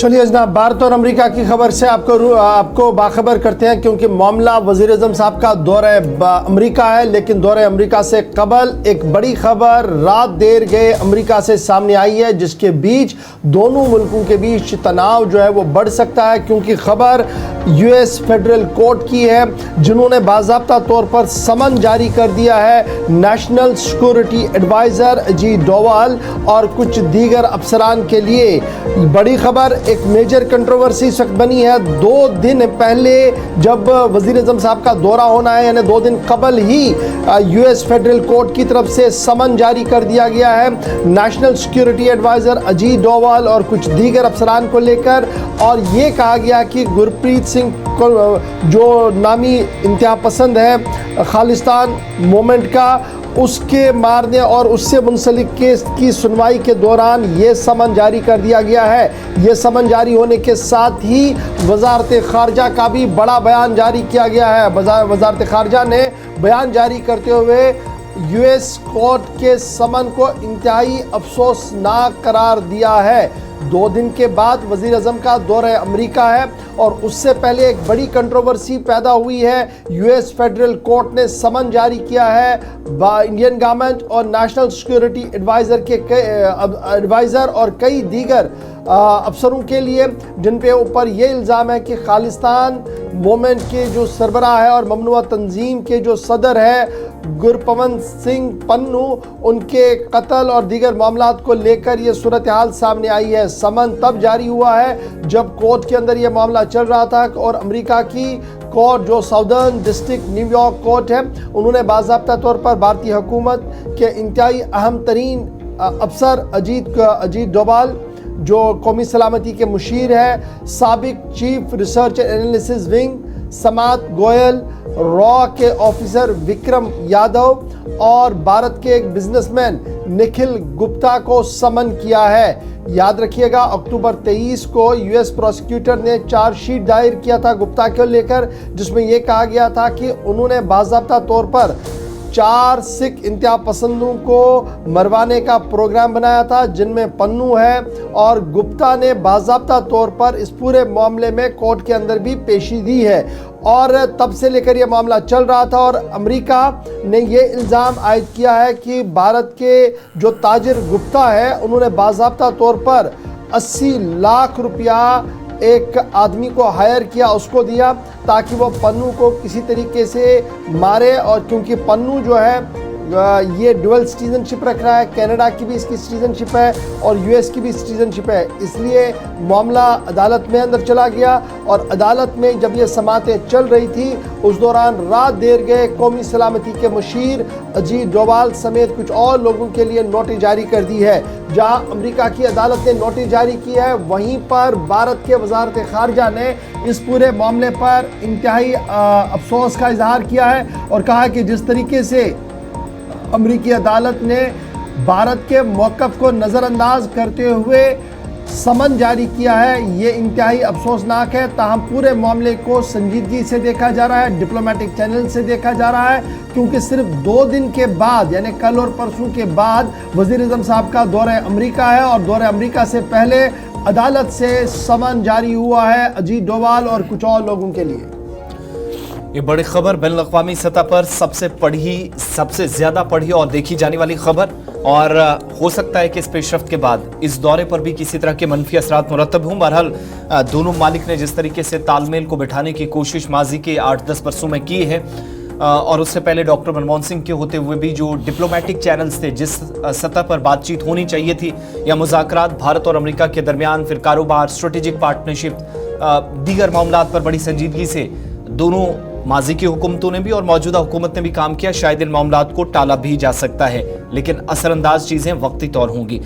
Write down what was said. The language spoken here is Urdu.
چلیے جناب، بھارت اور امریکہ کی خبر سے آپ کو باخبر کرتے ہیں، کیونکہ معاملہ وزیر اعظم صاحب کا دورہ امریکہ ہے، لیکن دورہ امریکہ سے قبل ایک بڑی خبر رات دیر گئے امریکہ سے سامنے آئی ہے، جس کے بیچ دونوں ملکوں کے بیچ تناؤ جو ہے وہ بڑھ سکتا ہے، کیونکہ خبر یو ایس فیڈرل کورٹ کی ہے، جنہوں نے باضابطہ طور پر سمن جاری کر دیا ہے نیشنل سیکورٹی ایڈوائزر اجیت ڈووال اور کچھ دیگر افسران کے لیے۔ بڑی خبر، ایک میجر کنٹروورسی سخت بنی ہے۔ 2 دن پہلے جب وزیر اعظم صاحب کا دورہ ہونا ہے، یعنی 2 دن قبل ہی یو ایس فیڈرل کورٹ کی طرف سے سمن جاری کر دیا گیا ہے نیشنل سیکورٹی ایڈوائزر اجیت ڈووال اور کچھ دیگر افسران کو لے کر، اور یہ کہا گیا کہ گرپریت سنگھ جو نامی انتہا پسند ہے خالصتان مومنٹ کا، اس کے مارنے اور اس سے منسلک کیس کی سنوائی کے دوران یہ سمن جاری کر دیا گیا ہے۔ یہ سمن جاری ہونے کے ساتھ ہی وزارت خارجہ کا بھی بڑا بیان جاری کیا گیا ہے۔ وزارت خارجہ نے بیان جاری کرتے ہوئے یو ایس کورٹ کے سمن کو انتہائی افسوسناک قرار دیا ہے۔ 2 دن کے بعد وزیر اعظم کا دورہ امریکہ ہے، اور اس سے پہلے ایک بڑی کنٹروورسی پیدا ہوئی ہے۔ یو ایس فیڈرل کورٹ نے سمن جاری کیا ہے انڈین گورنمنٹ اور نیشنل سیکورٹی ایڈوائزر اور کئی دیگر افسروں کے لیے، جن پہ اوپر یہ الزام ہے کہ خالصتان مومنٹ کے جو سربراہ ہے اور ممنوعہ تنظیم کے جو صدر ہے گرپون سنگھ پنو، ان کے قتل اور دیگر معاملات کو لے کر یہ صورتحال سامنے آئی ہے۔ سمن تب جاری ہوا ہے جب کورٹ کے اندر یہ معاملہ چل رہا تھا، اور امریکہ کی کورٹ جو southern district new York court ہے، انہوں نے باضابطہ طور پر بھارتی حکومت کے انتہائی اہم ترین افسر اجیت ڈووال، جو قومی سلامتی کے مشیر ہے، سابق chief research and analysis wing Samant Goel, را کے آفیسر وکرم یادو اور بھارت کے ایک بزنس مین نکھل گپتا کو سمن کیا ہے۔ یاد رکھیے گا، اکتوبر 23 کو یو ایس پروسیکیوٹر نے چارج شیٹ دائر کیا تھا گپتا کو لے کر، جس میں یہ کہا گیا تھا کہ انہوں نے باضابطہ طور پر 4 سکھ انتہا پسندوں کو مروانے کا پروگرام بنایا تھا، جن میں پنو ہے، اور گپتا نے باضابطہ طور پر اس پورے معاملے میں کورٹ کے اندر بھی پیشی دی ہے، اور تب سے لے کر یہ معاملہ چل رہا تھا۔ اور امریکہ نے یہ الزام عائد کیا ہے کہ بھارت کے جو تاجر گپتا ہے، انہوں نے باضابطہ طور پر 80 لاکھ روپیہ ایک آدمی کو ہائر کیا، اس کو دیا تاکہ وہ پنو کو کسی طریقے سے مارے، اور کیونکہ پنو جو ہے یہ ڈوئل سٹیزن شپ رکھ رہا ہے، کینیڈا کی بھی اس کی سٹیزن شپ ہے اور یو ایس کی بھی سٹیزن شپ ہے، اس لیے معاملہ عدالت میں اندر چلا گیا، اور عدالت میں جب یہ سماعتیں چل رہی تھی اس دوران رات دیر گئے قومی سلامتی کے مشیر اجیت ڈووال سمیت کچھ اور لوگوں کے لیے نوٹس جاری کر دی ہے۔ جہاں امریکہ کی عدالت نے نوٹس جاری کی ہے، وہیں پر بھارت کے وزارت خارجہ نے اس پورے معاملے پر انتہائی افسوس کا اظہار کیا ہے، اور کہا کہ جس طریقے سے امریکی عدالت نے بھارت کے موقف کو نظر انداز کرتے ہوئے سمن جاری کیا ہے، یہ انتہائی افسوسناک ہے۔ تاہم پورے معاملے کو سنجیدگی سے دیکھا جا رہا ہے، ڈپلومیٹک چینل سے دیکھا جا رہا ہے، کیونکہ صرف 2 دن کے بعد، یعنی کل اور پرسوں کے بعد وزیر اعظم صاحب کا دورہ امریکہ ہے، اور دورہ امریکہ سے پہلے عدالت سے سمن جاری ہوا ہے اجیت ڈووال اور کچھ اور لوگوں کے لیے۔ یہ بڑی خبر، بین الاقوامی سطح پر سب سے زیادہ پڑھی اور دیکھی جانے والی خبر، اور ہو سکتا ہے کہ اس پیش رفت کے بعد اس دورے پر بھی کسی طرح کے منفی اثرات مرتب ہوں۔ بہرحال دونوں ممالک نے جس طریقے سے تال میل کو بٹھانے کی کوشش ماضی کے 8-10 برسوں میں کی ہے، اور اس سے پہلے ڈاکٹر منموہن سنگھ کے ہوتے ہوئے بھی جو ڈپلومیٹک چینلز تھے، جس سطح پر بات چیت ہونی چاہیے تھی یا مذاکرات بھارت اور امریکہ کے درمیان، پھر کاروبار، اسٹریٹجک پارٹنرشپ، دیگر معاملات پر بڑی سنجیدگی سے دونوں ماضی کی حکومتوں نے بھی اور موجودہ حکومت نے بھی کام کیا، شاید ان معاملات کو ٹالا بھی جا سکتا ہے، لیکن اثر انداز چیزیں وقتی طور ہوں گی۔